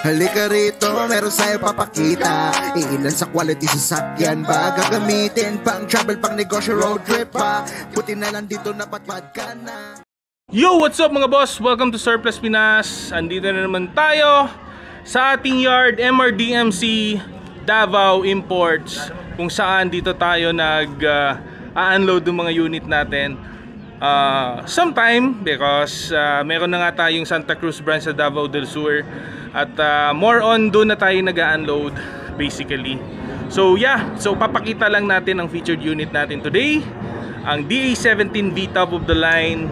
Halika rito, meron sa'yo papakita. Iilan sa quality sasakyan ba gagamitin? Pang travel, pang negosyo, road trip pa. Buti na lang dito napatpad ka na. Yo, what's up mga boss? Welcome to Surplus Pinas. Andito na naman tayo sa ating yard, MRDMC Davao Imports, kung saan dito tayo nag-unload ng mga unit natin. Sometime because meron na nga tayong Santa Cruz branch sa Davao del Sur. At more on doon na tayo nag-unload basically. So yeah, so papakita lang natin ang featured unit natin today. Ang DA17V top of the line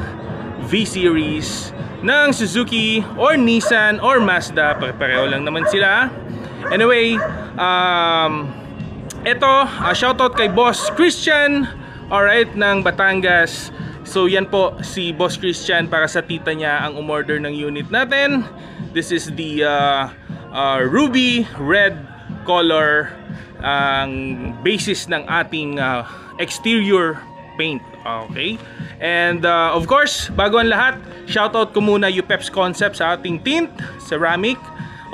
V-Series ng Suzuki or Nissan or Mazda. Pareho lang naman sila. Anyway, ito, shoutout kay Boss Christian, alright, ng Batangas. So yan po si Boss Christian, para sa tita niya ang umorder ng unit natin. This is the ruby red color, ang basis ng ating exterior paint. Okay, and of course, bago ang lahat, shoutout ko muna UPEPS Concept sa ating tint, ceramic,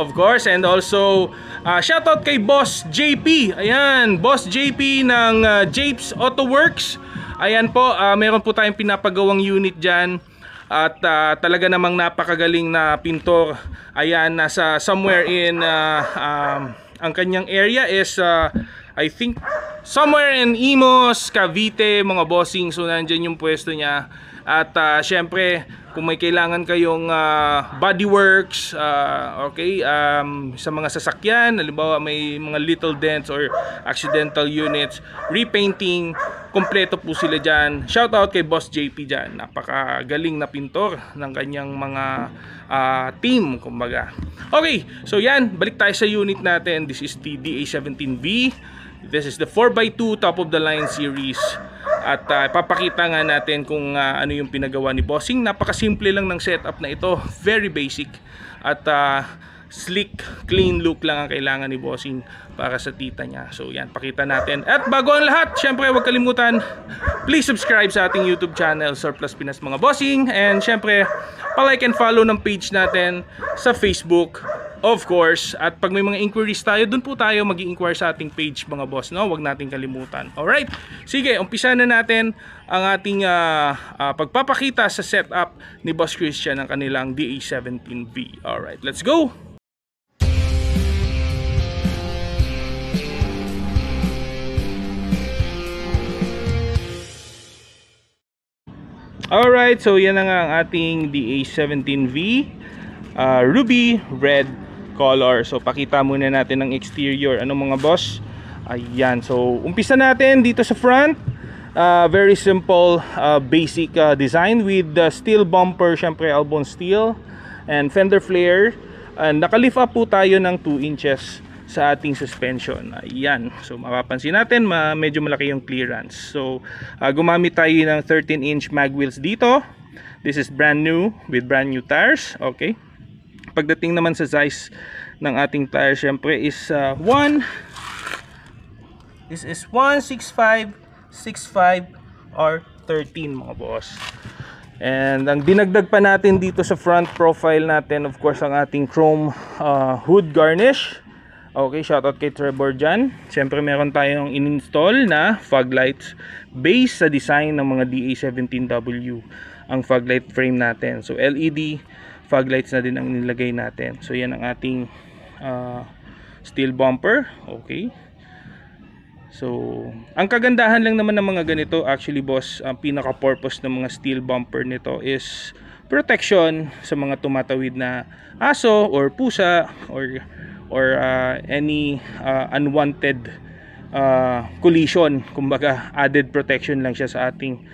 of course, and also shoutout kay Boss JP. Ayan, Boss JP ng Japes Auto Works. Ayan po, meron po tayong pinapagawang unit dyan. At talaga namang napakagaling na pintor. Ayan, nasa somewhere in ang kanyang area is I think somewhere in Imus, Cavite, mga bossing. So nandyan yung pwesto niya. At syempre, kung may kailangan kayong bodyworks, okay, sa mga sasakyan, halimbawa may mga little dents or accidental units, repainting, kompleto po sila dyan. Shoutout kay Boss JP dyan. Napakagaling na pintor ng kanyang mga team, kumbaga. Okay, so yan, balik tayo sa unit natin. This is the DA17V. This is the 4x2 top of the line series. At papakita nga natin kung ano yung pinagawa ni Bossing. Napakasimple lang ng setup na ito. Very basic. At slick, clean look lang ang kailangan ni Bossing para sa tita niya. So yan, pakita natin. At bago ang lahat, syempre huwag kalimutan, please subscribe sa ating YouTube channel, Surplus Pinas mga bossing. And syempre, pa-like and follow ng page natin sa Facebook, of course. At pag may mga inquiries tayo, dun po tayo mag-i-inquire sa ating page mga boss, no? Huwag natin kalimutan. Alright, sige, umpisa na natin ang ating pagpapakita sa setup ni Boss Christian ng kanilang DA17V. Alright, let's go! Alright, so yan na nga ang ating DA17V ruby red color. So pakita muna natin ang exterior. Ano mga boss? Ayan, so umpisa natin dito sa front. Very simple, basic design with steel bumper, syempre Albon steel and fender flare. And naka-lift up po tayo ng 2 inches sa ating suspension. Ayan, so mapapansin natin medyo malaki yung clearance. So gumamit tayo ng 13-inch mag wheels dito. This is brand new with brand new tires. Okay, pagdating naman sa size ng ating tire, syempre is this is 165 65 or 13 mga boss. And ang dinagdag pa natin dito sa front profile natin, of course, ang ating chrome hood garnish. Okay, shoutout kay Trevor dyan. Siyempre meron tayong in-install na fog lights based sa design ng mga DA17W ang fog light frame natin. So LED fog lights na din ang nilagay natin. So yan ang ating steel bumper. Okay, so ang kagandahan lang naman ng mga ganito, actually boss, ang pinaka purpose ng mga steel bumper nito is protection sa mga tumatawid na aso or pusa or any unwanted collision. Kumbaga added protection lang siya sa ating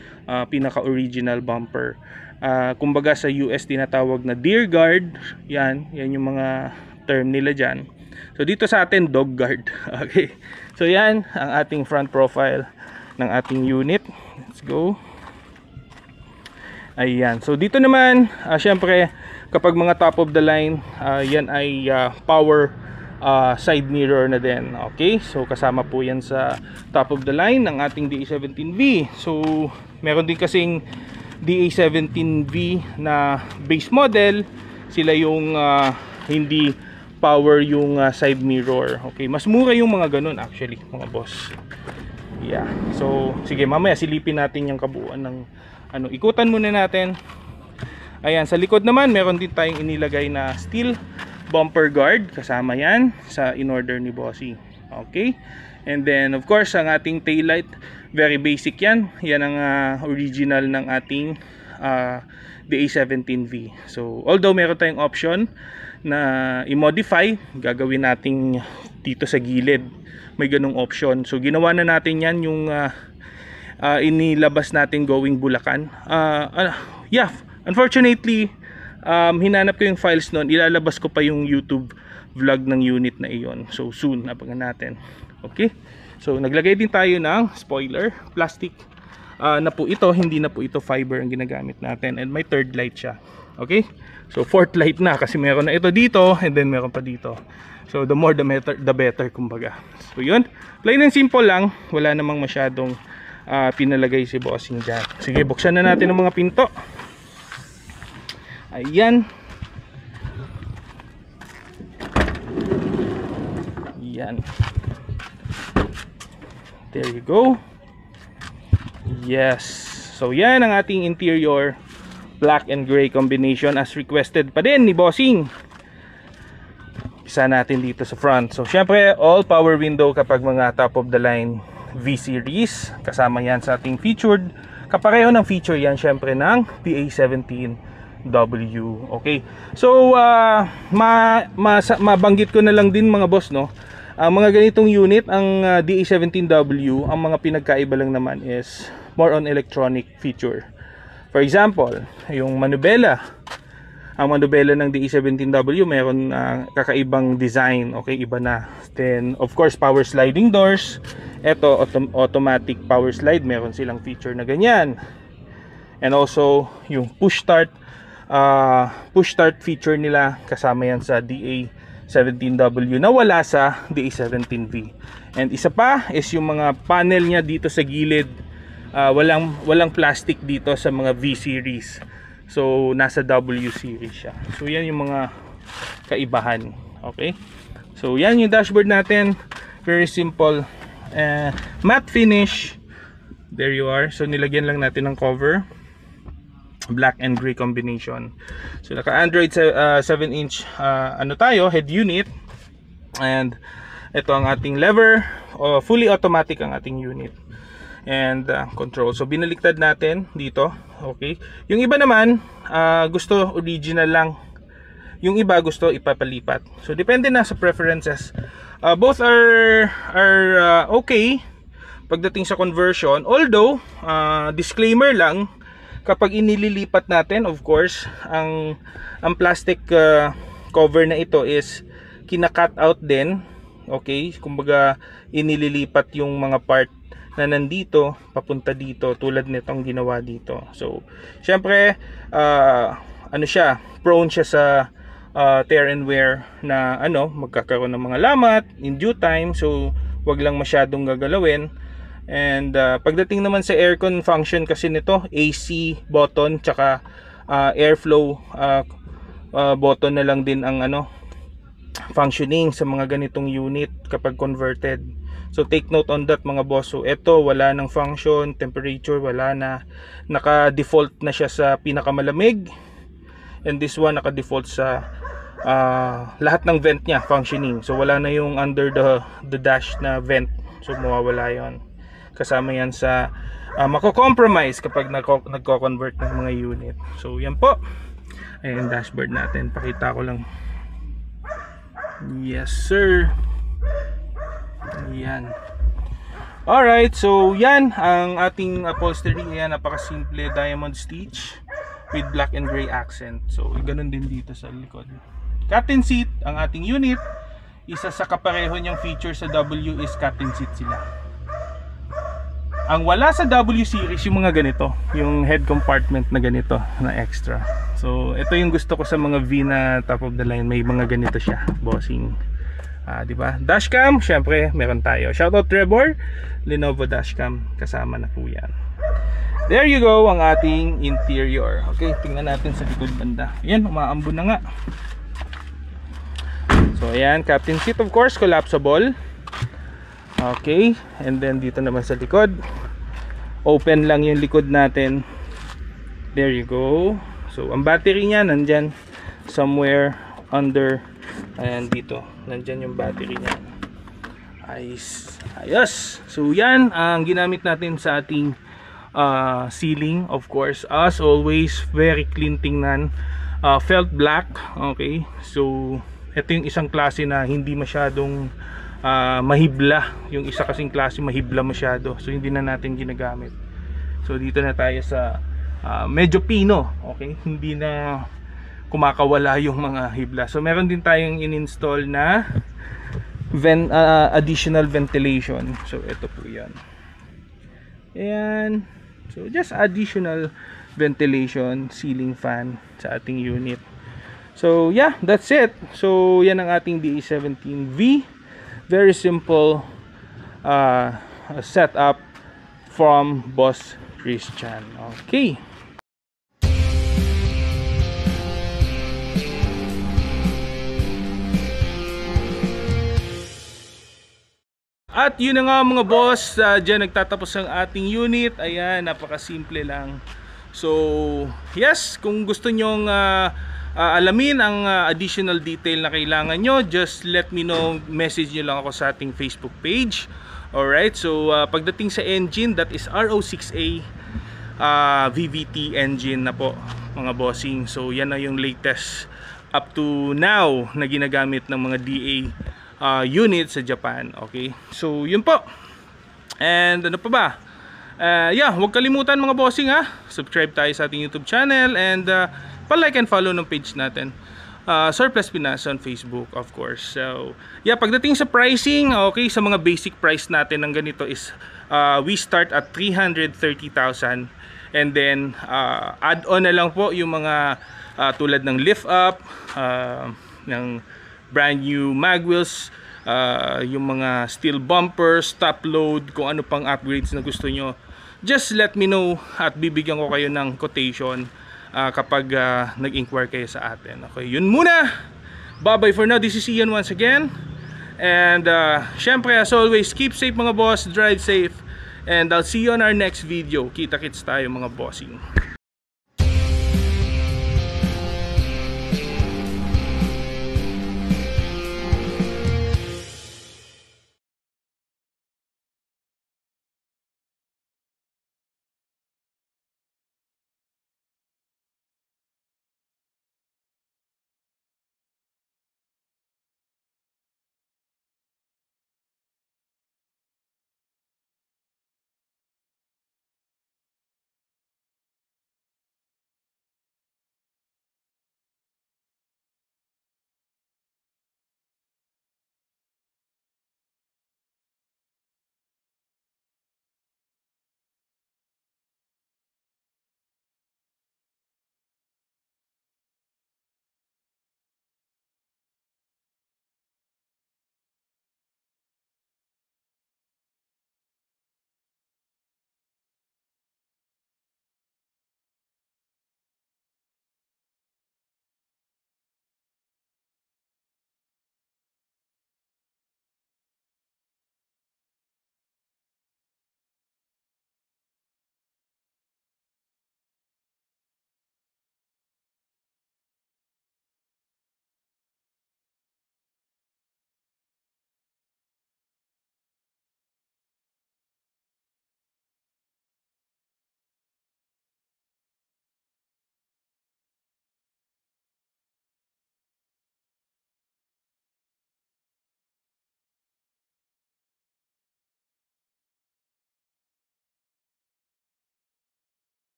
pinaka original bumper. Kumbaga sa US tinatawag na deer guard. Yan yung mga term nila dyan. So dito sa atin, dog guard. Okay, so yan ang ating front profile ng ating unit. Let's go. Ayan, so dito naman syempre kapag mga top of the line, yan ay power side mirror na din. Okay, so kasama po yan sa top of the line ng ating DA17V. So meron din kasing DA17V na base model. Sila yung hindi power yung side mirror. Okay, mas mura yung mga ganun actually, mga boss. Yeah. So, sige, mamaya silipin natin yung kabuuan ng ano, ikutan muna natin. Ayan, sa likod naman meron din tayong inilagay na steel bumper guard, kasama yan sa in-order ni Bossy. Okay? And then of course, ang ating tail light, very basic yan. Yan ang original ng ating DA17V. So, although meron tayong option na i-modify, gagawin natin dito sa gilid. May ganung option. So, ginawa na natin yan yung inilabas natin going Bulacan. Yeah, unfortunately, hinanap ko yung files noon. Ilalabas ko pa yung YouTube vlog ng unit na iyon. So, soon, abangan natin. Okay? So, naglagay din tayo ng spoiler. Plastic na po ito. Hindi na po ito fiber ang ginagamit natin. And may third light siya. Okay? So, fourth light na. Kasi meron na ito dito. And then meron pa dito. So, the more the better, kumbaga. So, yun. Plain and simple lang. Wala namang masyadong pinalagay si Bossing dyan. Sige, buksan na natin ang mga pinto. Ayan. Ayan. There you go. Yes. So yan ang ating interior, black and gray combination as requested pa din ni Bossing. Isa natin dito sa front. So syempre all power window kapag mga top of the line V-Series. Kasama yan sa ating featured. Kapareho ng feature yan syempre ng DA17W. Okay. So mabanggit ko na lang din mga boss, no. Ang mga ganitong unit, ang DA17W, ang mga pinagkaiba lang naman is more on electronic feature. For example, yung manubela. Ang manubela ng DA17W mayroon kakaibang design. Okay, iba na. Then of course, power sliding doors. Ito, automatic power slide, meron silang feature na ganyan. And also yung push start feature nila, kasama yan sa DA17W na wala sa DA17V. And isa pa is yung mga panel niya dito sa gilid, walang plastic dito sa mga V-Series. So nasa W series siya. So yan yung mga kaibahan. Okay? So yan yung dashboard natin. Very simple. Matte finish. There you are. So nilagyan lang natin ng cover. Black and gray combination. So naka Android 7-inch head unit. And ito ang ating lever. Fully automatic ang ating unit. And control. So binaliktad natin dito. Okay. Yung iba naman gusto original lang. Yung iba gusto ipapalipat. So depende na sa preferences. Both are okay pagdating sa conversion. Although disclaimer lang, kapag inililipat natin, of course, ang plastic cover na ito is kina-cut out din. Okay? Kumbaga inililipat yung mga part na nandito papunta dito, tulad nitong ginawa dito. So, syempre prone siya sa tear and wear na magkakaroon ng mga lamat in due time. So, wag lang masyadong gagalawin. And pagdating naman sa aircon function kasi nito, AC button tsaka airflow button na lang din ang functioning sa mga ganitong unit kapag converted. So take note on that mga boss. So ito wala ng function, temperature wala na, naka-default na siya sa pinakamalamig. And this one naka-default sa lahat ng vent niya functioning. So wala na yung under the dash na vent. So mawawala 'yon. Kasama yan sa mako-compromise kapag nagko-convert ng mga unit. So yan po. Ayan dashboard natin. Pakita ko lang. Yes sir. Ayan. Alright, so yan ang ating upholstery. Ayan, napakasimple, diamond stitch with black and gray accent. So ganun din dito sa likod. Captain seat ang ating unit. Isa sa kapareho niyang feature sa W is captain seat sila. Ang wala sa W series yung mga ganito, yung head compartment na ganito na extra. So ito yung gusto ko sa mga V na top of the line, may mga ganito siya, bossing. Di ba? Dashcam, syempre meron tayo. Shoutout Trevor, Lenovo dashcam, kasama na po yan. There you go ang ating interior. Okay, tingnan natin sa likod banda. Ayan, umaambon na nga. So ayan, captain seat of course, collapsible. Okay, and then dito naman sa likod, open lang yung likod natin. There you go. So ang battery niya nandyan somewhere under. Ayan dito, nandyan yung battery niya. Ayos. So yan ang ginamit natin sa ating ceiling. Of course, as always, very clean tingnan. Felt black. Okay, so ito yung isang klase na hindi masyadong mahibla. Yung isa kasing klase mahibla masyado, so hindi na natin ginagamit. So dito na tayo sa medyo pino. Okay, hindi na kumakawala yung mga hibla. So meron din tayong in-install na additional ventilation. So ito po yan. Ayan. So just additional ventilation, ceiling fan sa ating unit. So yeah, that's it. So yan ang ating DA17V. Very simple setup from Boss Christian. Okay. At yun na nga mga boss, dyan nagtatapos ang ating unit. Ayan, napakasimple lang. So yes, kung gusto nyong alamin ang additional detail na kailangan nyo, just let me know, message nyo lang ako sa ating Facebook page. Alright, so pagdating sa engine, that is RO6A VVT engine na po mga bossing. So yan na yung latest up to now na ginagamit ng mga DA unit sa Japan. Okay, so yun po. And ano pa ba? Yeah, huwag kalimutan mga bossing subscribe tayo sa ating YouTube channel, and pa-like and follow ng page natin, Surplus Pinas on Facebook of course. So yeah, pagdating sa pricing, okay, sa mga basic price natin ng ganito is we start at 330,000, and then add-on na lang po yung mga tulad ng lift up, ng brand new mag wheels, yung mga steel bumpers, top load, kung ano pang upgrades na gusto nyo. Just let me know at bibigyan ko kayo ng quotation kapag nag-inquire kayo sa atin. Okay, yun muna. Bye bye for now. This is Ian once again. And syempre as always, keep safe mga boss, drive safe, and I'll see you on our next video. Kita-kits tayo mga bossing.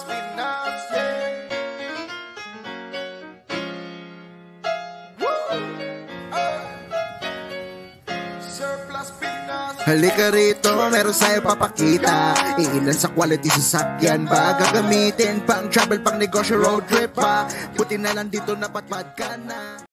Surplus Pinas, yeah. Halika rito, meron sa'yo papakita. Iilan sa quality sasakyan ba gagamitin? Pang travel, pang negosyo, road trip pa. Buti na lang dito napatpad ka na.